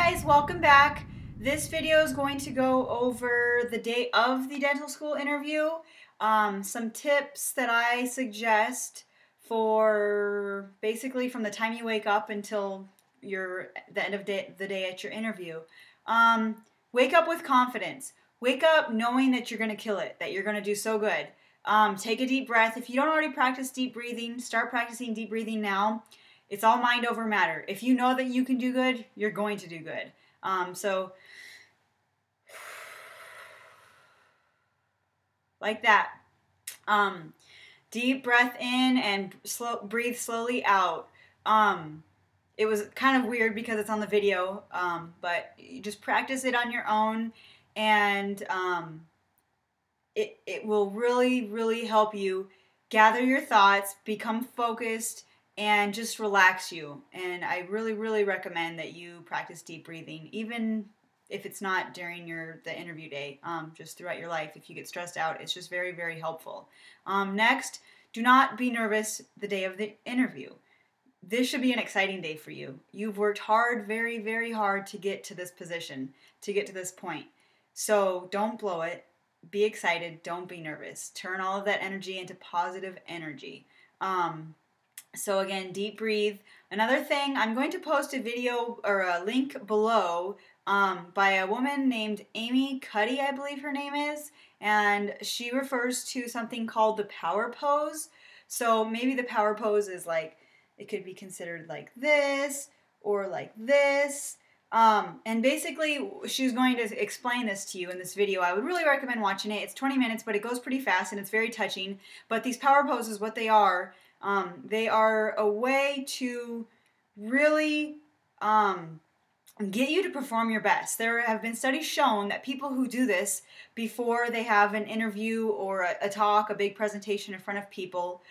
guys, welcome back. This video is going to go over the day of the dental school interview, some tips that I suggest for basically from the time you wake up until the end of the day at your interview. Wake up with confidence. Wake up knowing that you're going to kill it, that you're going to do so good. Take a deep breath. If you don't already practice deep breathing, start practicing deep breathing now. It's all mind over matter. If you know that you can do good, you're going to do good. So like that. Deep breath in and breathe slowly out. It was kind of weird because it's on the video, but you just practice it on your own, and it will really, really help you gather your thoughts, become focused, and just relax you. And I really, really recommend that you practice deep breathing, even if it's not during the interview day, just throughout your life. If you get stressed out, it's just very, very helpful. Next, do not be nervous the day of the interview. This should be an exciting day for you. You've worked hard, very, very hard to get to this position, to get to this point. So don't blow it. Be excited. Don't be nervous. Turn all of that energy into positive energy. So again, deep breathe. Another thing, I'm going to post a video or a link below by a woman named Amy Cuddy, I believe her name is, and she refers to something called the power pose. So maybe the power pose is like, it could be considered like this or like this. And basically, she's going to explain this to you in this video. I would really recommend watching it. It's 20 minutes, but it goes pretty fast and it's very touching. But these power poses, what they are a way to really get you to perform your best. There have been studies shown that people who do this before they have an interview or a talk, a big presentation in front of people,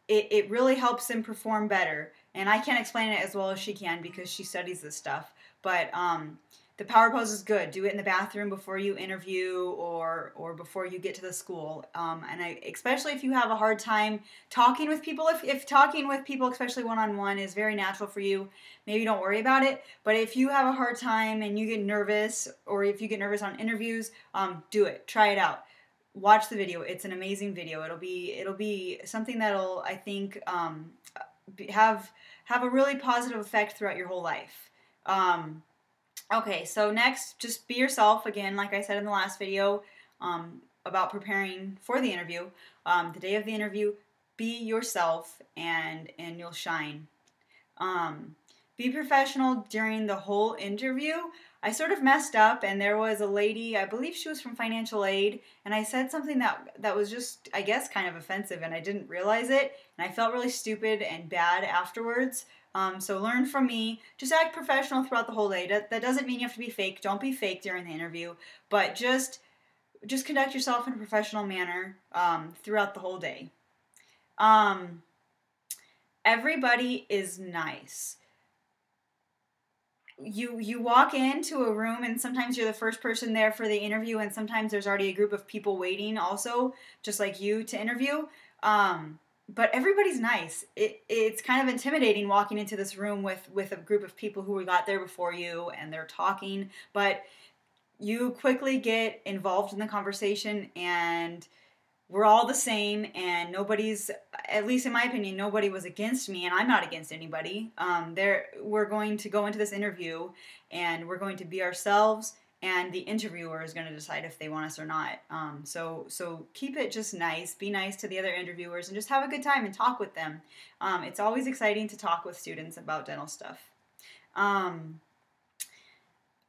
it really helps them perform better. And I can't explain it as well as she can because she studies this stuff. But the power pose is good. Do it in the bathroom before you interview or before you get to the school. And especially if you have a hard time talking with people, if talking with people, especially one-on-one, is very natural for you, maybe don't worry about it. But if you have a hard time and you get nervous, or if you get nervous on interviews, do it. Try it out. Watch the video. It's an amazing video. It'll be something that'll, I think, have a really positive effect throughout your whole life. Okay, so next, just be yourself. Again, like I said in the last video about preparing for the interview, the day of the interview, be yourself and you'll shine. Be professional during the whole interview. I sort of messed up, and there was a lady, I believe she was from financial aid, and I said something that was just, I guess, kind of offensive, and I didn't realize it, and I felt really stupid and bad afterwards. So learn from me. Just act professional throughout the whole day. That doesn't mean you have to be fake. Don't be fake during the interview, but just conduct yourself in a professional manner throughout the whole day. Everybody is nice. You walk into a room, and sometimes you're the first person there for the interview, and sometimes there's already a group of people waiting also, just like you, to interview. But everybody's nice. It's kind of intimidating walking into this room with a group of people who got there before you, and they're talking, but you quickly get involved in the conversation, and we're all the same, and nobody's, at least in my opinion, nobody was against me, and I'm not against anybody. We're going to go into this interview, and we're going to be ourselves, and the interviewer is going to decide if they want us or not. So keep it just nice. Be nice to the other interviewers, and just have a good time and talk with them. It's always exciting to talk with students about dental stuff.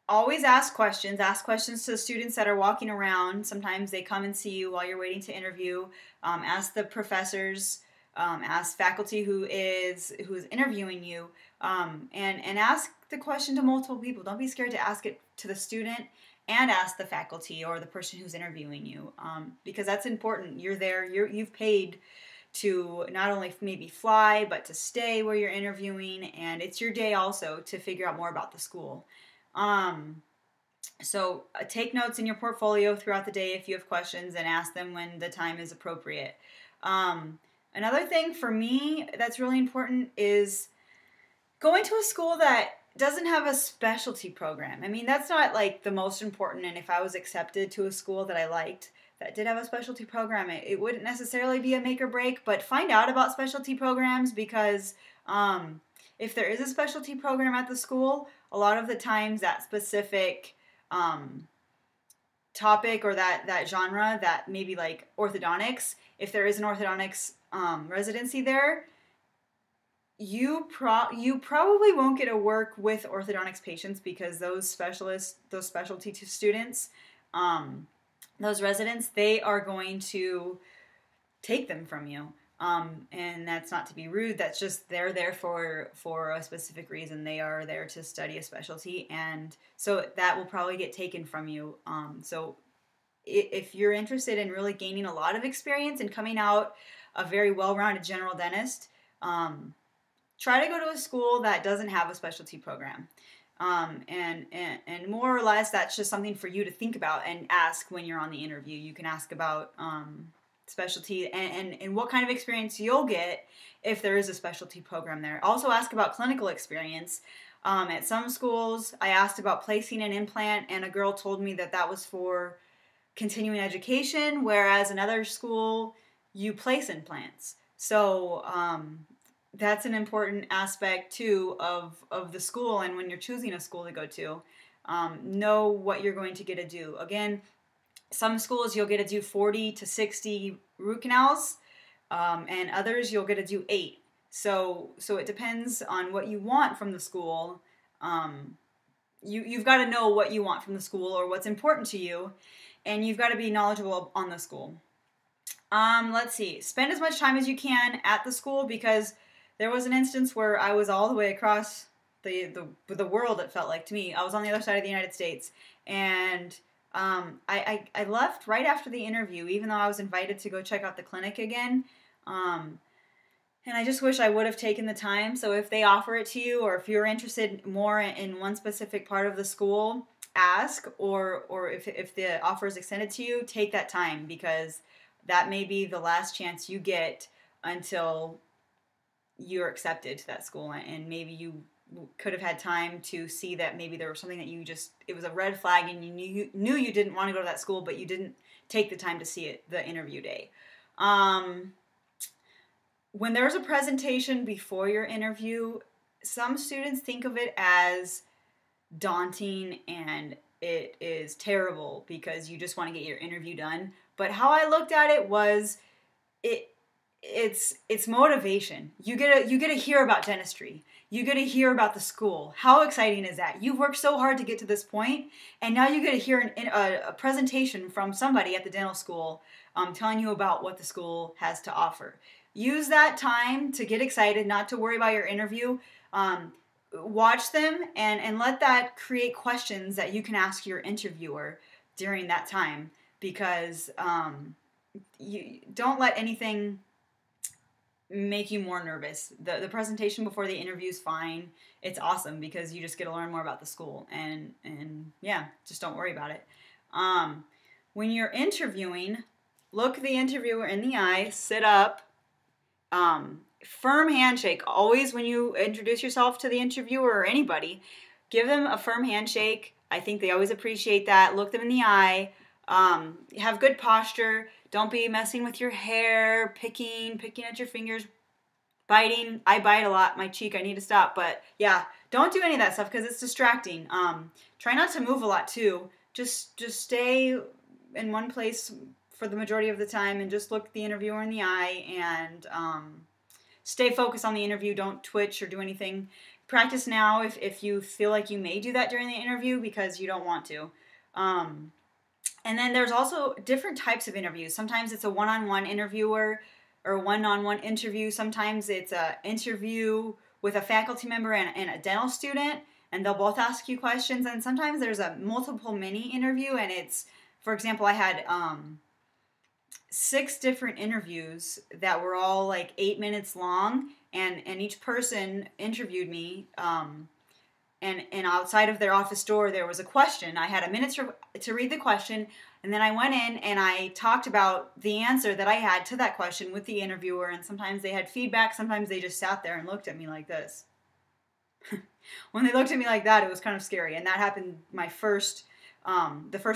Always ask questions. Ask questions to the students that are walking around. Sometimes they come and see you while you're waiting to interview. Ask the professors. Ask faculty who is interviewing you. And ask the question to multiple people. Don't be scared to ask it to the student and ask the faculty or the person who's interviewing you, because that's important. You're there. You've paid to not only maybe fly, but to stay where you're interviewing, and it's your day also to figure out more about the school. So take notes in your portfolio throughout the day if you have questions, and ask them when the time is appropriate. Another thing for me that's really important is going to a school that doesn't have a specialty program. I mean, that's not like the most important. And if I was accepted to a school that I liked that did have a specialty program, it wouldn't necessarily be a make or break. But find out about specialty programs, because if there is a specialty program at the school, a lot of the times that specific topic or that genre, that maybe like orthodontics, if there is an orthodontics residency there, you probably won't get to work with orthodontics patients, because those specialty students, those residents, they are going to take them from you. And that's not to be rude. That's just they're there for a specific reason. They are there to study a specialty, and so that will probably get taken from you. So if you're interested in really gaining a lot of experience and coming out a very well-rounded general dentist, try to go to a school that doesn't have a specialty program. And more or less, that's just something for you to think about and ask when you're on the interview. You can ask about specialty and what kind of experience you'll get if there is a specialty program there. Also ask about clinical experience. At some schools, I asked about placing an implant, and a girl told me that was for continuing education, whereas another school, you place implants. So that's an important aspect too of the school, and when you're choosing a school to go to, know what you're going to get to do. Again, some schools you'll get to do 40 to 60 root canals, and others you'll get to do 8. So it depends on what you want from the school. You've got to know what you want from the school or what's important to you, and you've got to be knowledgeable on the school. Let's see. Spend as much time as you can at the school, because there was an instance where I was all the way across the world, it felt like to me. I was on the other side of the United States, and I left right after the interview, even though I was invited to go check out the clinic again. And I just wish I would have taken the time. So if they offer it to you, or if you're interested more in one specific part of the school, ask, or if the offer is extended to you, take that time, because that may be the last chance you get until you're accepted to that school, and maybe you could have had time to see that maybe there was something that it was a red flag, and you knew you didn't want to go to that school, but you didn't take the time to see it the interview day. When there's a presentation before your interview, some students think of it as daunting and it is terrible because you just want to get your interview done. But how I looked at it was it's motivation. You get to hear about dentistry. You get to hear about the school. How exciting is that? You've worked so hard to get to this point, and now you get to hear a presentation from somebody at the dental school telling you about what the school has to offer. Use that time to get excited, not to worry about your interview. Watch them and let that create questions that you can ask your interviewer during that time, because you don't let anything make you more nervous. The presentation before the interview is fine. It's awesome because you just get to learn more about the school, and yeah, just don't worry about it. When you're interviewing, look the interviewer in the eye, sit up, firm handshake. Always when you introduce yourself to the interviewer or anybody, give them a firm handshake. I think they always appreciate that. Look them in the eye. Have good posture. Don't be messing with your hair, picking at your fingers, biting. I bite a lot. My cheek, I need to stop. But yeah, don't do any of that stuff because it's distracting. Try not to move a lot too. Just stay in one place for the majority of the time and just look the interviewer in the eye and stay focused on the interview. Don't twitch or do anything. Practice now if you feel like you may do that during the interview because you don't want to. And then there's also different types of interviews. Sometimes it's a one-on-one interviewer or one-on-one interview. Sometimes it's an interview with a faculty member and a dental student, and they'll both ask you questions. And sometimes there's a multiple mini interview, and it's, for example, I had 6 different interviews that were all like 8 minutes long, and each person interviewed me. And outside of their office door, there was a question. I had a minute to read the question, and then I went in and I talked about the answer that I had to that question with the interviewer, and sometimes they had feedback, sometimes they just sat there and looked at me like this. When they looked at me like that, it was kind of scary. And that happened the first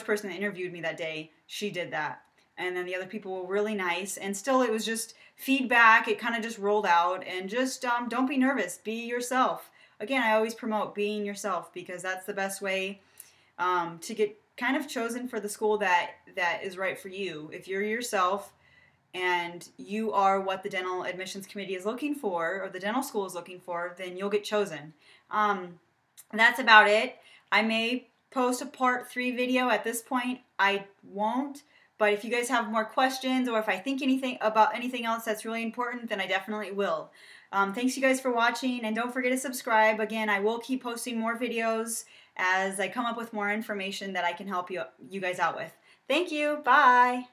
person that interviewed me that day, she did that. And then the other people were really nice. And still, it was just feedback. It kind of just rolled out. And just don't be nervous. Be yourself. Again, I always promote being yourself because that's the best way to get kind of chosen for the school that is right for you. If you're yourself and you are what the dental admissions committee is looking for, or the dental school is looking for, then you'll get chosen. That's about it. I may post a part 3 video at this point. I won't. But if you guys have more questions, or if I think about anything else that's really important, then I definitely will. Thanks you guys for watching, and don't forget to subscribe. Again, I will keep posting more videos as I come up with more information that I can help you guys out with. Thank you. Bye.